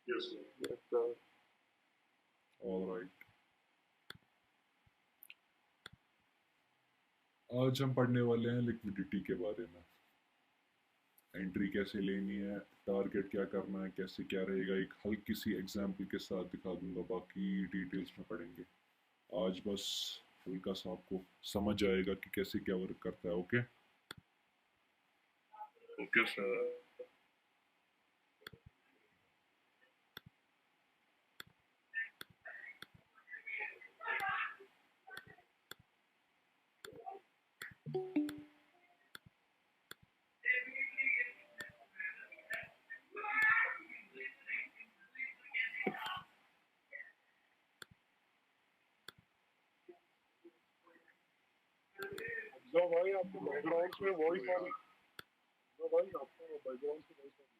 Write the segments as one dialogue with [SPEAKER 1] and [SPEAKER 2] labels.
[SPEAKER 1] Yes, sir.
[SPEAKER 2] Yes, sir.
[SPEAKER 3] All right. आज हम पढ़ने वाले हैं लिक्विडिटी के बारे में। एंट्री कैसे लेनी है, टारगेट क्या करना है, कैसे क्या रहेगा, एक हल्की सी एग्जाम्पल के साथ दिखा दूंगा, बाकी डिटेल्स में पढ़ेंगे। आज बस हल्का सा आपको समझ आएगा कि कैसे क्या वर्क करता है। Okay,
[SPEAKER 1] Okay, sir.
[SPEAKER 2] जो भाई आपके बैकग्राउंड में वॉइस आ रही, जो भाई आपको बैकग्राउंड से वॉइस आ रही।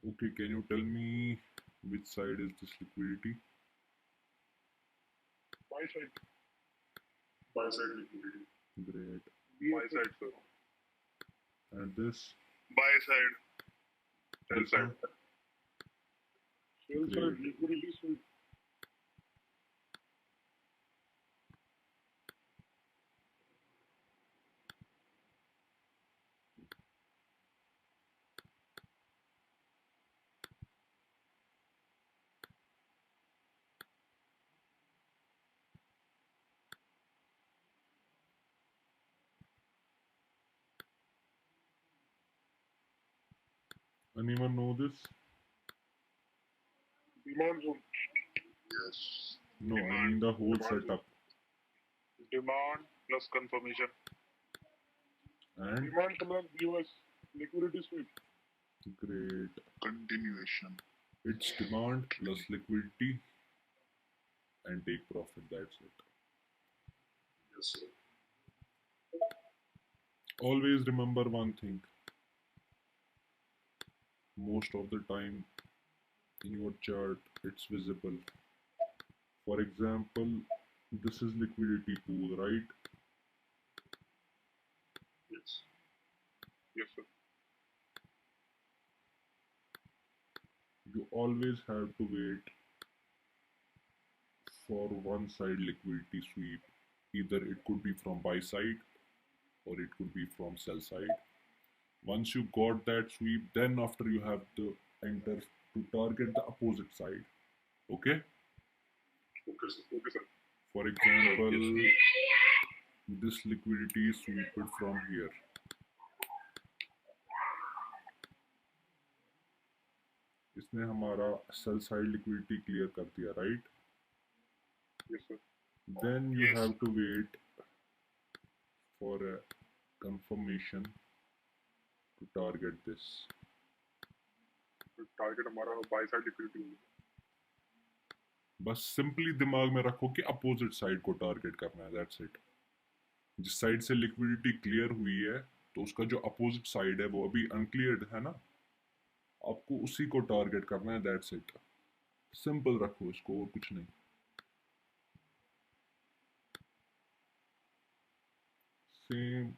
[SPEAKER 3] okay, can you tell me which side is this liquidity?
[SPEAKER 2] By side,
[SPEAKER 1] Buy side liquidity.
[SPEAKER 3] Great.
[SPEAKER 1] Buy side, sir.
[SPEAKER 3] And this?
[SPEAKER 1] Buy side. Sell
[SPEAKER 3] This
[SPEAKER 1] side.
[SPEAKER 3] one?
[SPEAKER 2] Sell
[SPEAKER 3] Great.
[SPEAKER 2] Side liquidity sweep.
[SPEAKER 3] Anyone know this?
[SPEAKER 2] Demand zone,
[SPEAKER 1] Yes.
[SPEAKER 3] No, I mean the whole
[SPEAKER 1] Demand.
[SPEAKER 3] setup.
[SPEAKER 1] Demand plus confirmation.
[SPEAKER 3] And
[SPEAKER 2] demand plus BOS liquidity SVEEP.
[SPEAKER 3] great.
[SPEAKER 1] Continuation.
[SPEAKER 3] It's demand plus liquidity and take profit. That's it.
[SPEAKER 1] Yes, sir.
[SPEAKER 3] Always remember one thing. Most of the time in your chart it's visible. For example, this is liquidity pool, right?
[SPEAKER 1] Yes. Yes, sir.
[SPEAKER 3] You always have to wait for one side liquidity sweep. Either it could be from buy side or it could be from sell side. Once you got that sweep, then after you have to enter to target the opposite side. Okay?
[SPEAKER 1] Okay, sir. Okay, sir.
[SPEAKER 3] For example, this liquidity is swept from here. इसने हमारा sell side liquidity clear कर दिया, right?
[SPEAKER 1] Yes, sir.
[SPEAKER 3] Then you
[SPEAKER 1] Yes.
[SPEAKER 3] have to wait for a confirmation to target this.
[SPEAKER 1] Target हमारा bye side liquidity होगी।
[SPEAKER 3] बस simply दिमाग में रखो कि अपोजिट साइड को टारगेट करना है, दैट्स इट। जिस साइड से लिक्विडिटी क्लियर हुई है तो उसका जो अपोजिट साइड है वो अभी अनक्लियर्ड है ना, आपको उसी को टारगेट करना है, दैट्स इट। सिंपल रखो इसको, और कुछ नहीं। Same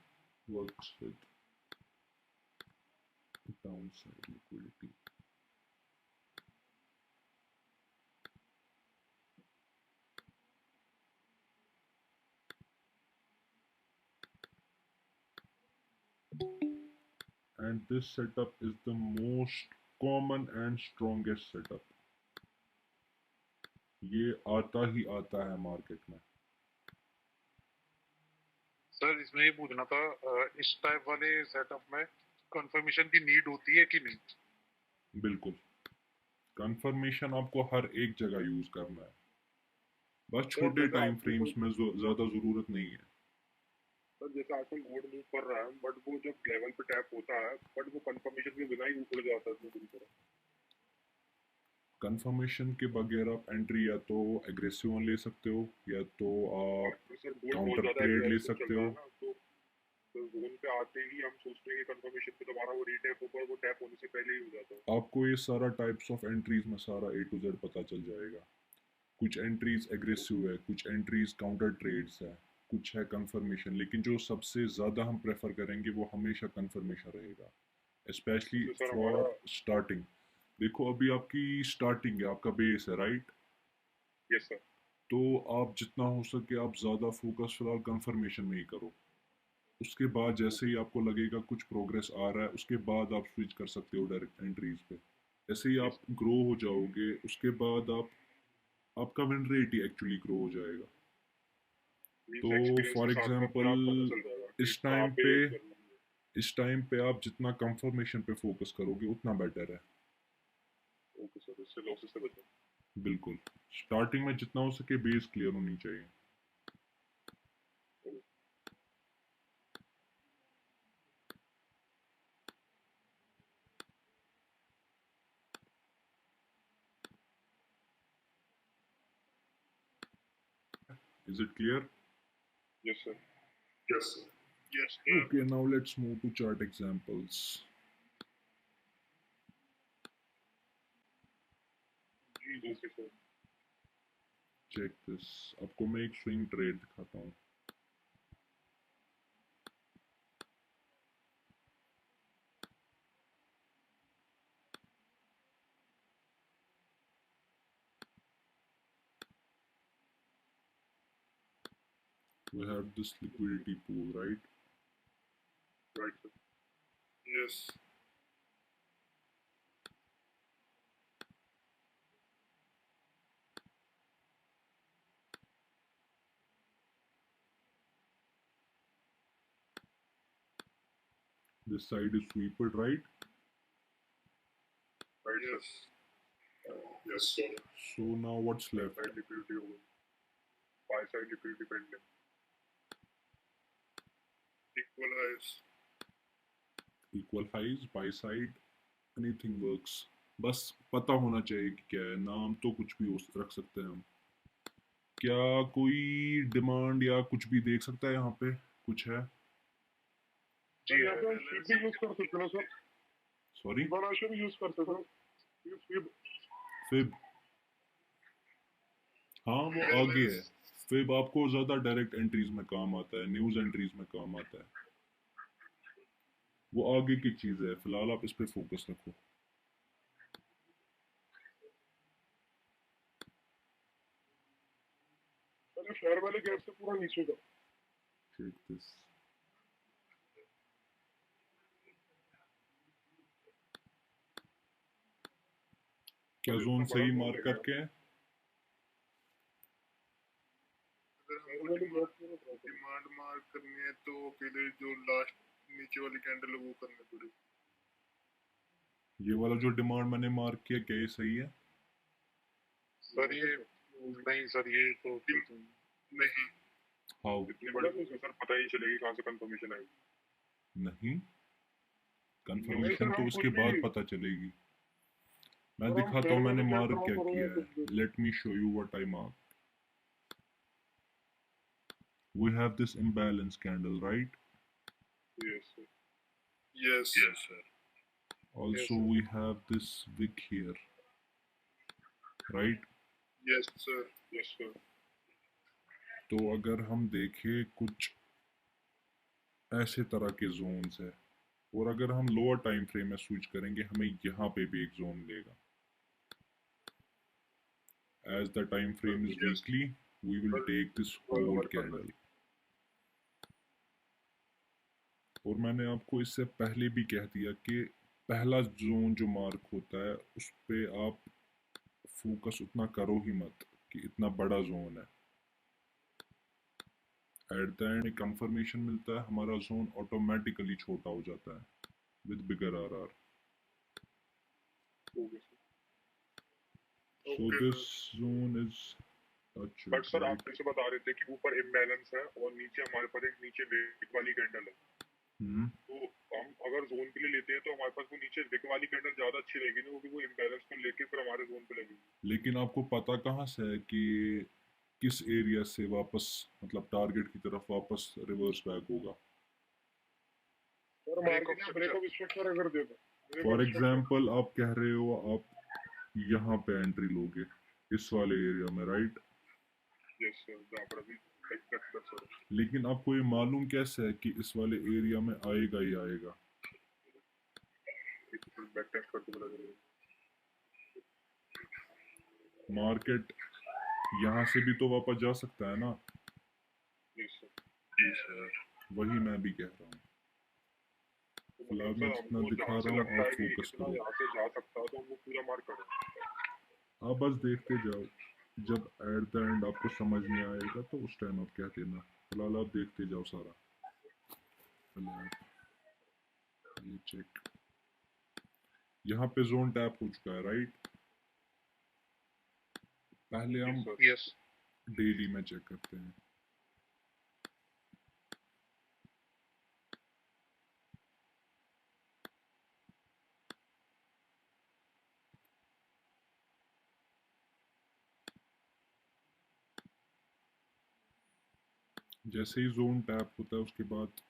[SPEAKER 3] works with downside liquidity. And this setup is the most common and strongest setup. ये आता ही आता है मार्केट में।
[SPEAKER 1] सर इसमें ये पूछना था, इस टाइप वाले सेटअप में कंफर्मेशन की नीड होती है कि नहीं?
[SPEAKER 3] बिल्कुल, कंफर्मेशन आपको हर एक जगह यूज करना है, बस छोटे टाइम फ्रेम्स में ज्यादा जरूरत नहीं है।
[SPEAKER 2] सर जैसे आजकल गोल्ड मूव कर रहा है, बट वो जब लेवल पे टैप होता है, बट वो कंफर्मेशन के बिना ही ऊपर जाता है पूरी तरह।
[SPEAKER 3] कंफर्मेशन के बगैर आप एंट्री या तो एग्रेसिव ले सकते हो या तो आप
[SPEAKER 2] सर गोल्ड बहुत
[SPEAKER 3] काउंटर
[SPEAKER 2] ज्यादा
[SPEAKER 3] ट्रेड ले
[SPEAKER 2] aggressive
[SPEAKER 3] सकते
[SPEAKER 2] चल रहा
[SPEAKER 3] हो।
[SPEAKER 2] है ना, तो आते ही हम सोचते हैं कि कंफर्मेशन पे दोबारा वो रीटैप होगा और वो टैप होने से पहले ही हो जाता है।
[SPEAKER 3] आपको ये सारा टाइप्स ऑफ एंट्रीज में सारा A to Z पता चल जाएगा। कुछ एंट्रीज एग्रेसिव है, कुछ एंट्रीज काउंटर ट्रेड्स है, कुछ है कंफर्मेशन, लेकिन जो सबसे ज़्यादा हम प्रेफर करेंगे वो हमेशा कंफर्मेशन रहेगा, स्पेशली
[SPEAKER 2] तो सर
[SPEAKER 3] फॉर
[SPEAKER 2] हमारा
[SPEAKER 3] स्टार्टिंग। देखो अभी आपकी स्टार्टिंग है, आपका बेस है, राइट?
[SPEAKER 2] Yes sir.
[SPEAKER 3] तो आप जितना हो सके आप ज़्यादा फोकस फिलहाल कंफर्मेशन में ही करो। उसके बाद जैसे ही आपको लगेगा कुछ प्रोग्रेस आ रहा है, उसके बाद आप स्विच कर सकते हो डायरेक्ट एंट्रीज पे। जैसे ही आप ग्रो हो जाओगे उसके बाद आपका विन रेट ही एक्चुअली ग्रो हो जाएगा। तो
[SPEAKER 2] मींस एक्सपीरियंस के
[SPEAKER 3] फॉर
[SPEAKER 2] साथ साथ फिर
[SPEAKER 3] एग्जांपल
[SPEAKER 2] आपको पता चल जाएगा कि
[SPEAKER 3] इस
[SPEAKER 2] कहाँ
[SPEAKER 3] टाइम
[SPEAKER 2] पे
[SPEAKER 3] पे
[SPEAKER 2] करना है।
[SPEAKER 3] इस टाइम पे आप जितना कंफर्मेशन पे फोकस करोगे उतना बेटर है।
[SPEAKER 2] ओके सर, इससे लॉसेस से बचें।
[SPEAKER 3] बिल्कुल, स्टार्टिंग में जितना हो सके बेस क्लियर होनी चाहिए। Is it clear?
[SPEAKER 2] Yes sir.
[SPEAKER 1] Yes yes
[SPEAKER 3] Okay, now let's move to chart examples.
[SPEAKER 2] जी ओके सर।
[SPEAKER 3] Check this. आपको मैं एक स्विंग ट्रेड दिखाता हूँ। We have this liquidity pool, right?
[SPEAKER 2] Right sir.
[SPEAKER 1] Yes
[SPEAKER 3] This side is sweeped, right?
[SPEAKER 2] Right
[SPEAKER 1] yes
[SPEAKER 2] sir.
[SPEAKER 1] Yes sir
[SPEAKER 3] So now what's left?
[SPEAKER 2] Side liquidity हो गई, buy side liquidity pending.
[SPEAKER 1] Equal highs
[SPEAKER 3] Equal highs, buy side, anything works. बस पता होना चाहिए कि क्या है। नाम तो कुछ भी रख सकते हैं हम। क्या कोई डिमांड या कुछ भी देख सकता है यहाँ पे? कुछ है?
[SPEAKER 1] जी
[SPEAKER 2] यहाँ पे हम स्वीप भी यूज कर सकते हैं ना सर,
[SPEAKER 3] सॉरी,
[SPEAKER 2] फिबोनाची भी यूज कर सकते हैं। Sweep
[SPEAKER 3] fib. हाँ वो आगे है। फिब आपको ज़्यादा डायरेक्ट एंट्रीज में काम आता है, न्यूज़ एंट्रीज में काम आता है। वो आगे की चीज़ है, फिलहाल आप इस पे फोकस रखो।
[SPEAKER 2] अरे फेयर वाले गैप से पूरा नीचे का।
[SPEAKER 3] Check this. क्या जोन सही मार्क करके है?
[SPEAKER 1] अगर
[SPEAKER 2] फेयर
[SPEAKER 1] हमको
[SPEAKER 2] वाले गैप पूरा ड्रॉप है।
[SPEAKER 1] डिमांड मार्क करनी है तो पहले जो लास्ट नीचे वाली कैंडल है वो करनी पड़ेगी।
[SPEAKER 3] ये वाला जो डिमांड मैंने मार्क किया, क्या ये सही है?
[SPEAKER 1] सर ये नहीं सर ये तो नहीं
[SPEAKER 3] हाउ?
[SPEAKER 2] इतनी बड़ी तो सर पता ही चलेगी कहाँ से कंफर्मेशन आएगी।
[SPEAKER 3] नहीं,
[SPEAKER 2] नहीं
[SPEAKER 3] कंफर्मेशन
[SPEAKER 2] सर,
[SPEAKER 3] तो
[SPEAKER 2] हम
[SPEAKER 3] उसके
[SPEAKER 2] कुछ
[SPEAKER 3] बाद
[SPEAKER 2] भी
[SPEAKER 3] पता चलेगी। मैं
[SPEAKER 2] सर, हम
[SPEAKER 3] दिखाता
[SPEAKER 2] फेयर
[SPEAKER 3] हूँ मैंने
[SPEAKER 2] वाले गैप
[SPEAKER 3] मार्क
[SPEAKER 2] ड्रॉ
[SPEAKER 3] क्या
[SPEAKER 2] करोगे
[SPEAKER 3] किया
[SPEAKER 2] कुछ
[SPEAKER 3] है।
[SPEAKER 2] भी।
[SPEAKER 3] Let me show you what I mark. We have this imbalance candle, right?
[SPEAKER 2] Yes sir.
[SPEAKER 1] Yes yes sir
[SPEAKER 3] Also
[SPEAKER 1] sir.
[SPEAKER 3] we have this wick here, right?
[SPEAKER 1] Yes sir
[SPEAKER 2] yes sir.
[SPEAKER 3] तो अगर हम देखें कुछ ऐसे तरह के जोन्स है, और अगर हम लोअर टाइम फ्रेम में स्विच करेंगे हमें यहाँ पे भी एक जोन मिलेगा। As the time frame is
[SPEAKER 1] Yes.
[SPEAKER 3] weekly, we will take this whole candle. और मैंने आपको इससे पहले भी कह दिया कि पहला जोन जो मार्क होता है उस पे आप फोकस उतना करो ही मत कि इतना बड़ा जोन है। एट द एंड एक कंफर्मेशन मिलता है, हमारा जोन ऑटोमेटिकली छोटा हो जाता है with bigger RR. So this zone is touched,
[SPEAKER 2] but sir
[SPEAKER 3] right?
[SPEAKER 2] आप जैसे बता रहे थे कि ऊपर इम्बैलेंस है और नीचे हमारे पास एक नीचे विक वाली कैंडल है,
[SPEAKER 3] हम्म,
[SPEAKER 2] तो हम अगर जोन के लिए लेते हैं तो हमारे पास वो नीचे विक वाली कैंडल ज्यादा अच्छी रहेगी ना, वो इम्बैलेंस को लेके फिर हमारे जोन पे लगेगी।
[SPEAKER 3] लेकिन आपको पता कहाँ से है कि किस एरिया से वापस मतलब टारगेट की तरफ वापस रिवर्स बैक होगा?
[SPEAKER 2] तो
[SPEAKER 1] break of
[SPEAKER 2] market break of structure अगर दे दो
[SPEAKER 3] फॉर एग्जाम्पल आप कह रहे हो आप यहाँ पे एंट्री लोगे इस वाले एरिया में, राइट?
[SPEAKER 2] यस सर, जहाँ पर अभी सर
[SPEAKER 3] लेकिन आपको ये मालूम कैसे है कि इस वाले एरिया में आएगा ही आएगा?
[SPEAKER 2] बैक टेस्ट करके पता चलेगा।
[SPEAKER 3] मार्केट यहाँ से भी तो वापस जा सकता है ना?
[SPEAKER 2] यस सर,
[SPEAKER 3] वही मैं भी कह रहा हूँ।
[SPEAKER 2] तो
[SPEAKER 3] फिलहाल
[SPEAKER 2] मतलब
[SPEAKER 3] मैं
[SPEAKER 2] सर
[SPEAKER 3] जितना
[SPEAKER 2] हमको
[SPEAKER 3] दिखा
[SPEAKER 2] जहाँ से
[SPEAKER 3] रहा हूँ
[SPEAKER 2] लगता
[SPEAKER 3] आप
[SPEAKER 2] है कि
[SPEAKER 3] फोकस
[SPEAKER 2] इतना
[SPEAKER 3] करो।
[SPEAKER 2] यहाँ से जा सकता है तो हमको पूरा मार्क करो।
[SPEAKER 3] आप बस देखते जाओ, जब एट द एंड आपको समझ में आएगा तो उस टाइम आप कह देना। फिलहाल आप देखते जाओ सारा। पहले आप ये चेक, यहाँ पे जोन टैप हो चुका है, राइट? पहले हम
[SPEAKER 1] यस
[SPEAKER 3] डेली में चेक करते हैं। जैसे ही जोन टैप होता है उसके बाद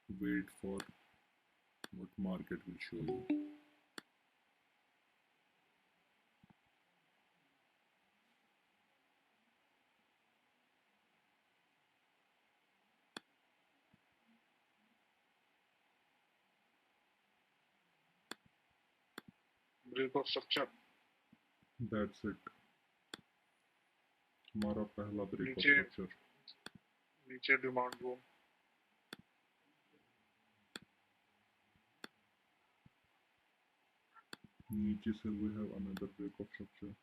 [SPEAKER 3] wait for what market will show you.
[SPEAKER 1] Break of structure,
[SPEAKER 3] that's it, हमारा पहला ब्रेक ऑफ
[SPEAKER 1] नीचे
[SPEAKER 3] स्ट्रक्चर।
[SPEAKER 1] नीचे डिमांड जोन,
[SPEAKER 3] नीचे से we have another break of structure।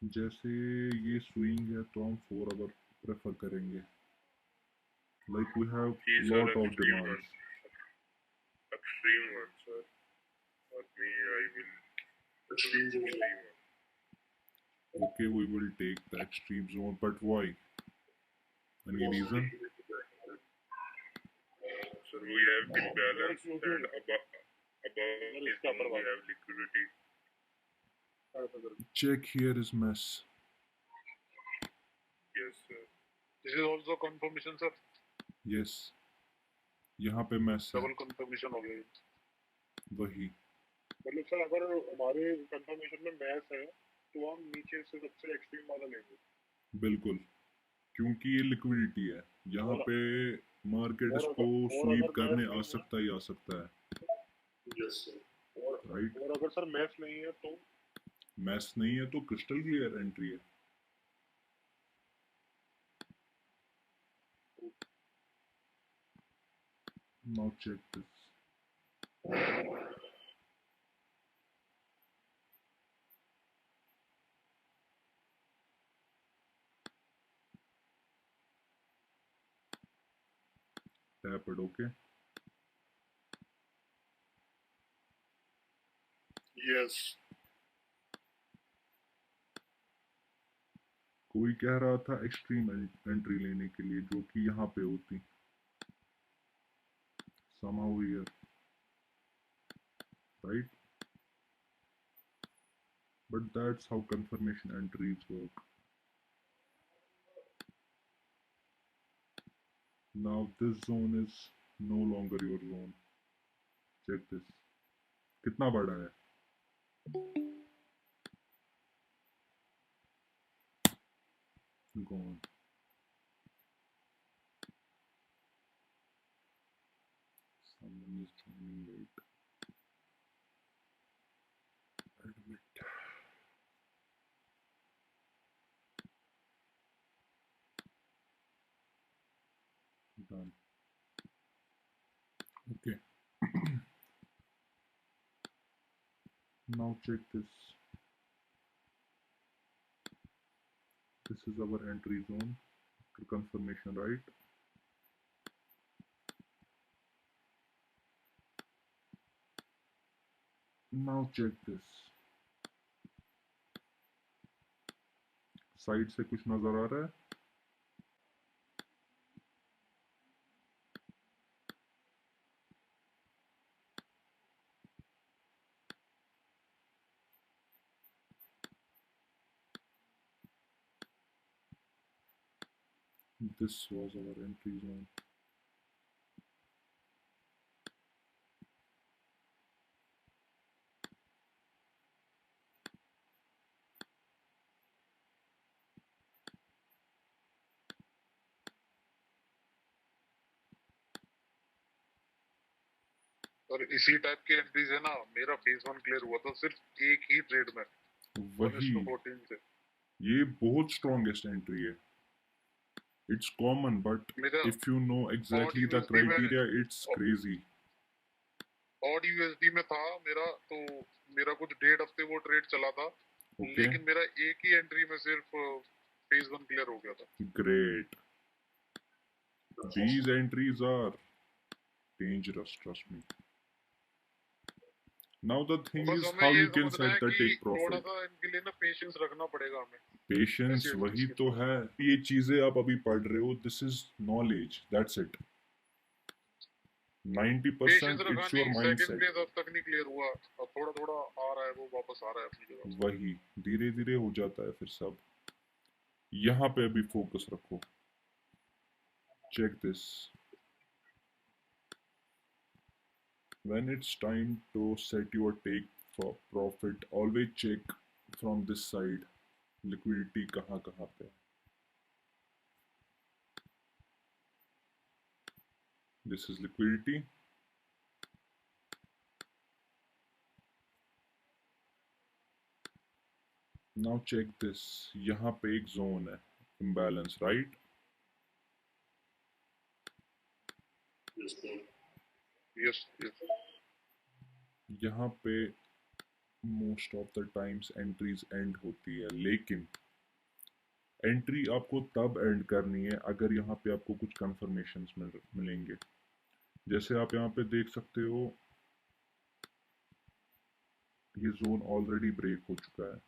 [SPEAKER 3] जैसे ये स्विंग है तो हम 4 आवर प्रेफर करेंगे। Like we have lot of demands.
[SPEAKER 2] Extreme one, sir. For me, I will extreme one.
[SPEAKER 3] Okay, we will take the extreme zone, but why? Any reason?
[SPEAKER 2] Sir, we have imbalance and above is zone we have liquidity.
[SPEAKER 3] Check here is mess।
[SPEAKER 2] Yes, sir.
[SPEAKER 1] This is also confirmation sir,
[SPEAKER 3] Yes, यहाँ पे mess है,
[SPEAKER 1] double confirmation हो गया।
[SPEAKER 3] वही।
[SPEAKER 2] मतलब sir अगर हमारे confirmation में मैच है तो हम नीचे से सबसे एक्सट्रीम वाला लेंगे।
[SPEAKER 3] बिल्कुल, क्योंकि ये लिक्विडिटी है, यहाँ पे मार्केट
[SPEAKER 2] और
[SPEAKER 3] इसको
[SPEAKER 2] अगर
[SPEAKER 3] स्वीप करने
[SPEAKER 2] मैच
[SPEAKER 3] आ सकता ही आ सकता है,
[SPEAKER 2] यस सर।
[SPEAKER 3] राइट?
[SPEAKER 2] और अगर सर मैच नहीं है तो
[SPEAKER 3] मैस नहीं है तो क्रिस्टल क्लियर एंट्री है। Now check this। Tap it, okay?
[SPEAKER 2] Yes
[SPEAKER 3] कोई कह रहा था एक्सट्रीम एंट्री लेने के लिए जो कि यहाँ पे होती, somehow here, right? But that's how confirmation entries work। Now this zone is no longer your zone। Check this, कितना बड़ा है? Gone। Someone is joining late। Admit। Done। Okay। Now check this। This is our entry zone after confirmation, right? Now check this। Side से कुछ नजर आ रहा है? This was our entry zone.
[SPEAKER 1] और इसी टाइप की एंट्रीज है ना, मेरा फेज 1 क्लियर हुआ था सिर्फ एक ही ट्रेड में,
[SPEAKER 3] वही
[SPEAKER 1] 1:14 से।
[SPEAKER 3] ये बहुत स्ट्रॉन्गेस्ट एंट्री है. It's common, but
[SPEAKER 1] मेरा
[SPEAKER 3] if you know exactly the
[SPEAKER 1] USD में
[SPEAKER 3] criteria, it's crazy.
[SPEAKER 1] Odd USD में था मेरा, तो मेरा कुछ 1.5 हफ्ते वो ट्रेड चला था,
[SPEAKER 3] Okay,
[SPEAKER 1] लेकिन मेरा एक ही एंट्री में सिर्फ फेज 1 क्लियर हो गया था।
[SPEAKER 3] great. These entries are dangerous, trust me. Now the thing
[SPEAKER 1] बस
[SPEAKER 3] is
[SPEAKER 1] हमें
[SPEAKER 3] how
[SPEAKER 1] ये
[SPEAKER 3] you can
[SPEAKER 1] समझना
[SPEAKER 3] set
[SPEAKER 1] है
[SPEAKER 3] the
[SPEAKER 1] कि
[SPEAKER 3] take
[SPEAKER 1] थोड़ा
[SPEAKER 3] profit.
[SPEAKER 1] सा इनके लिए ना पेशेंस रखना पड़ेगा हमें।
[SPEAKER 3] Patience
[SPEAKER 1] ऐसी
[SPEAKER 3] वही
[SPEAKER 1] entries के
[SPEAKER 3] तो
[SPEAKER 1] लिए।
[SPEAKER 3] है. ये चीजें आप अभी पढ़ रहे हो. This is knowledge. That's it.
[SPEAKER 1] Patience
[SPEAKER 3] 90%
[SPEAKER 1] रखा
[SPEAKER 3] it's your
[SPEAKER 1] नहीं, सेकंड
[SPEAKER 3] mindset.
[SPEAKER 1] प्लेस अब तक नहीं क्लियर हुआ, अब थोड़ा थोड़ा आ रहा है, वो वापस आ रहा है अपनी जगह।
[SPEAKER 3] वही धीरे धीरे हो जाता है फिर सब. यहाँ पे अभी फोकस रखो. Check this. When it's time to set your take for profit, always check from this side. Liquidity कहाँ कहाँ पे है. This is liquidity. Now check this. यहाँ पे एक zone है. Imbalance, right?
[SPEAKER 1] Yes yes.
[SPEAKER 3] यहाँ पे most of the times entries and होती है, लेकिन एंट्री आपको तब एंड करनी है अगर यहाँ पे आपको कुछ कंफर्मेशंस मिलेंगे. जैसे आप यहाँ पे देख सकते हो, ये जोन ऑलरेडी ब्रेक हो चुका है.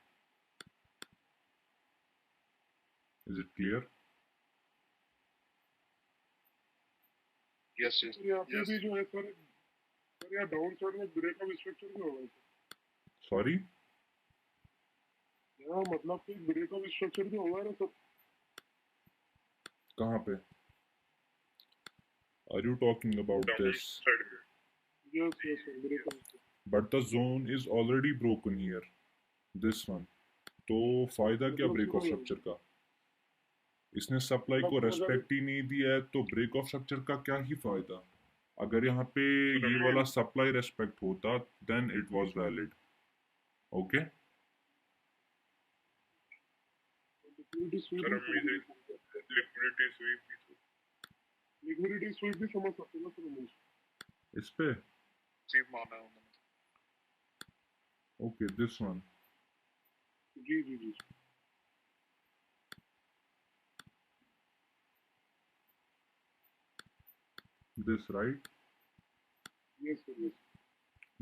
[SPEAKER 3] Is it clear?
[SPEAKER 1] Yes yes
[SPEAKER 2] यहाँ पे भी जो है सर यहाँ डाउन साइड में ब्रेक ऑफ स्ट्रक्चर भी होगा
[SPEAKER 3] सॉरी,
[SPEAKER 2] यहाँ, मतलब कि ब्रेक ऑफ स्ट्रक्चर भी होगा ना सर।
[SPEAKER 3] कहाँ पे? Are you talking about this?
[SPEAKER 2] Yes yes sir, break of.
[SPEAKER 3] But the zone is already broken here, this one. तो फायदा क्या ब्रेक ऑफ स्ट्रक्चर का? इसने सप्लाई को रेस्पेक्ट ही नहीं दिया है, तो ब्रेक ऑफ स्ट्रक्चर का क्या ही फायदा. अगर यहाँ पे ये वाला सप्लाई रेस्पेक्ट होता, then it was valid. Okay,
[SPEAKER 2] liquidity sweep भी समझ सकते हो ना सर।
[SPEAKER 3] इस पे
[SPEAKER 1] चीप माना है उन्होंने।
[SPEAKER 3] Okay, this one.
[SPEAKER 2] जी जी जी।
[SPEAKER 3] This, right?
[SPEAKER 2] Yes sir yes.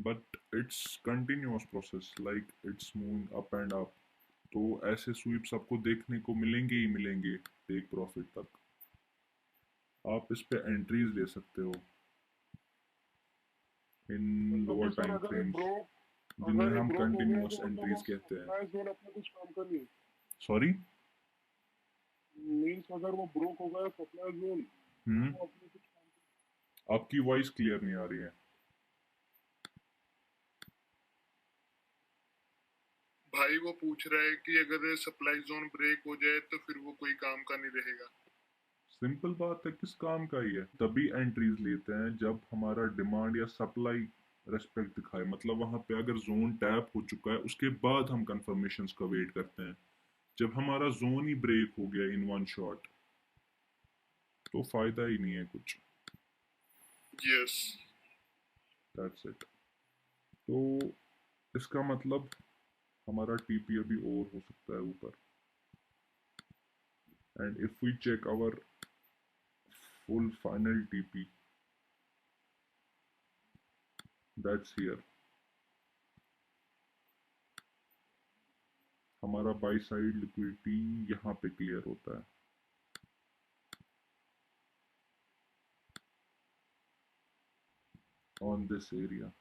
[SPEAKER 3] But it's continuous process, like it's moving up and up. तो ऐसे स्वीप्स आपको देखने को मिलेंगे ही मिलेंगे टेक प्रॉफिट तक. आप इस पे एंट्रीज ले सकते हो इन लोअर टाइम फ्रेम्स, जिन्हें हम कंटिन्यूअस एंट्रीज कहते हैं.
[SPEAKER 2] जोन अपने कुछ काम कर नहीं।
[SPEAKER 3] सॉरी,
[SPEAKER 2] मींस अगर वो ब्रोक हो गया सप्लाई जोन,
[SPEAKER 3] आपकी वॉइस क्लियर नहीं आ रही है.
[SPEAKER 4] भाई वो पूछ रहा है कि अगर सप्लाई जोन ब्रेक हो जाए तो फिर वो कोई काम का नहीं रहेगा.
[SPEAKER 3] सिंपल बात है, किस काम का ही है. तभी एंट्रीज लेते हैं जब हमारा डिमांड या सप्लाई रेस्पेक्ट दिखाए. मतलब वहां पे अगर जोन टैप हो चुका है, उसके बाद हम कंफर्मेशंस का वेट करते हैं. जब हमारा जोन ही ब्रेक हो गया इन वन शॉट, तो फायदा ही नहीं है कुछ.
[SPEAKER 4] Yes,
[SPEAKER 3] that's it. तो इसका मतलब हमारा टीपी अभी और हो सकता है ऊपर. And if we check our full final TP, that's here. हमारा बाई साइड लिक्विडिटी यहाँ पे क्लियर होता है. On this area,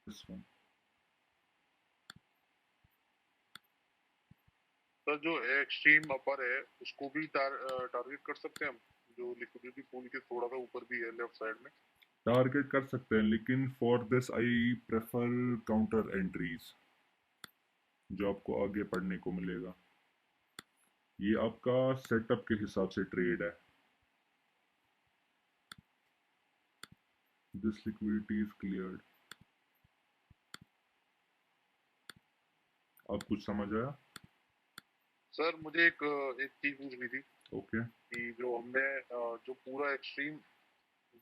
[SPEAKER 3] this one.
[SPEAKER 1] Sir जो एक्सट्रीम अपर है उसको भी टारगेट कर सकते हैं हम, जो लिक्विडिटी पूल के थोड़ा सा ऊपर भी है लेफ्ट साइड में।
[SPEAKER 3] टारगेट कर सकते हैं, लेकिन for this I prefer counter entries, जो आपको आगे पढ़ने को मिलेगा। ये आपका सेटअप के हिसाब से ट्रेड है। This liquidity is cleared. आप कुछ समझ आया?
[SPEAKER 1] सर मुझे एक चीज पूछनी थी
[SPEAKER 3] ओके
[SPEAKER 1] कि जो हमने जो पूरा एक्सट्रीम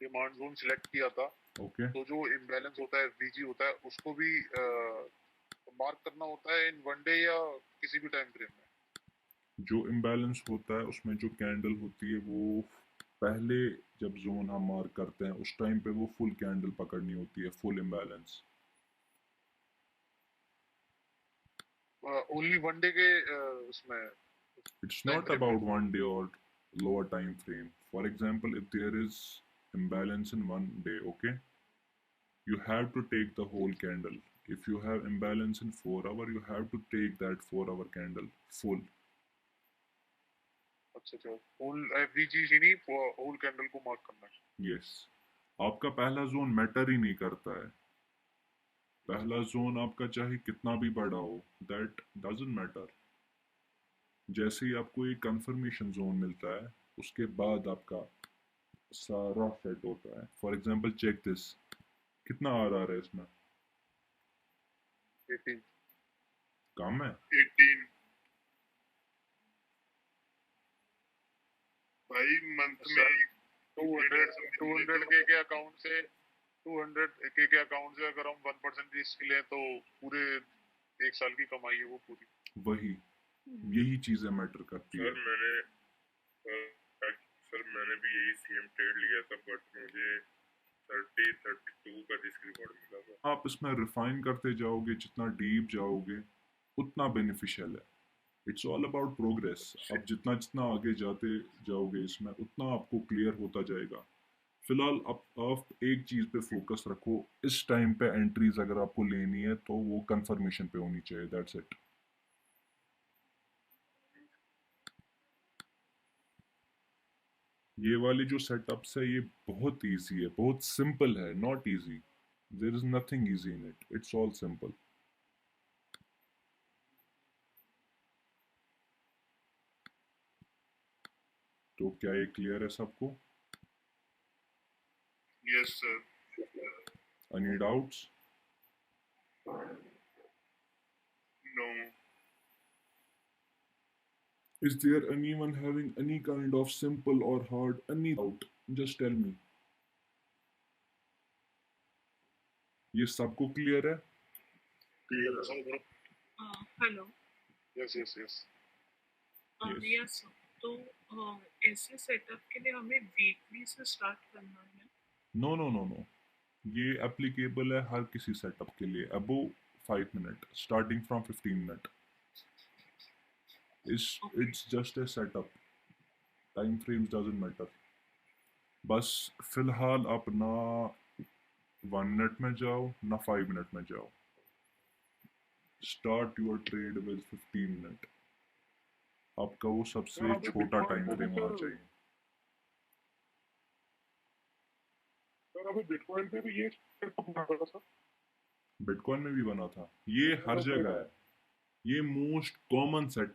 [SPEAKER 1] डिमांड जोन सिलेक्ट किया था,
[SPEAKER 3] ओके।
[SPEAKER 1] तो जो इम्बैलेंस होता है वीजी होता है उसको भी मार्क करना होता है इन वन डे या किसी भी टाइम फ्रेम में?
[SPEAKER 3] जो इम्बैलेंस होता है उसमें जो कैंडल होती है वो पहले, जब जोन हम मार्क करते हैं उस टाइम पे वो फुल कैंडल पकड़नी होती है, full imbalance.
[SPEAKER 1] Only one day के उसमें
[SPEAKER 3] It's
[SPEAKER 1] टाइम
[SPEAKER 3] not
[SPEAKER 1] फ्रेम में?
[SPEAKER 3] about 1 day or lower time frame. For example, if there is imbalance in 1 day, okay, you have to take the whole candle. If you have imbalance in 4 hour, you have to take that 4 hour candle full.
[SPEAKER 1] अच्छा अच्छा, whole V G ही नहीं, whole candle को mark करना है।
[SPEAKER 3] Yes. आपका पहला zone matter ही नहीं करता है। पहला जोन आपका चाहे कितना भी बड़ा हो, that doesn't matter. जैसे ही आपको एक कंफर्मेशन जोन मिलता है उसके बाद आपका सारा सेट होता है। फॉर एग्जाम्पल चेक दिस, कितना RR है इसमें?
[SPEAKER 1] 18।
[SPEAKER 3] कम है?
[SPEAKER 4] 18 भाई मंथ में
[SPEAKER 1] 200 के अकाउंट से 200 के अकाउंट से अगर हम 1% रिस्क लें तो पूरे एक साल की कमाई है वो पूरी।
[SPEAKER 3] वही, यही चीजें मैटर करती है।
[SPEAKER 2] सर मैंने भी यही सेम ट्रेड लिया था, बट मुझे 32 का रिस्क रिवॉर्ड मिला था।
[SPEAKER 3] आप इसमें रिफाइन करते जाओगे, जितना डीप जाओगे उतना बेनिफिशियल है। It's all about progress. आप जितना जितना आगे जाते जाओगे इसमें उतना आपको क्लियर होता जाएगा। फिलहाल आप एक चीज पे फोकस रखो, इस टाइम पे एंट्रीज अगर आपको लेनी है तो वो कंफर्मेशन पे होनी चाहिए, दैट्स इट। ये वाली जो सेटअप्स है ये बहुत इजी है, बहुत सिंपल है, not easy. There is nothing easy in it, it's all simple. तो क्या ये क्लियर है सबको?
[SPEAKER 4] Yes sir.
[SPEAKER 3] Any doubts?
[SPEAKER 4] No.
[SPEAKER 3] Is there anyone having any kind of simple or hard any doubt? Just tell me. ये सबको clear है?
[SPEAKER 5] Hello.
[SPEAKER 1] Yes yes yes.
[SPEAKER 3] Yes.
[SPEAKER 5] Yes, तो ऐसे सेटअप के लिए हमें वीकली से स्टार्ट करना है?
[SPEAKER 3] नो नो नो नो, ये एप्लीकेबल है हर किसी सेटअप के लिए। Above 5 minute, starting from 15 minute. It's just a setup. Time frames doesn't matter. बस फिलहाल आप ना 1 मिनट में जाओ ना 5 मिनट में जाओ। Start your trade with 15 minute. आपका वो सबसे छोटा टाइम फ्रेम होना चाहिए।
[SPEAKER 2] सर अभी बिटकॉइन पे भी ये setup बना था सर।
[SPEAKER 3] बिटकॉइन में भी बना था, ये हर जगह है, ये मोस्ट कॉमन सेट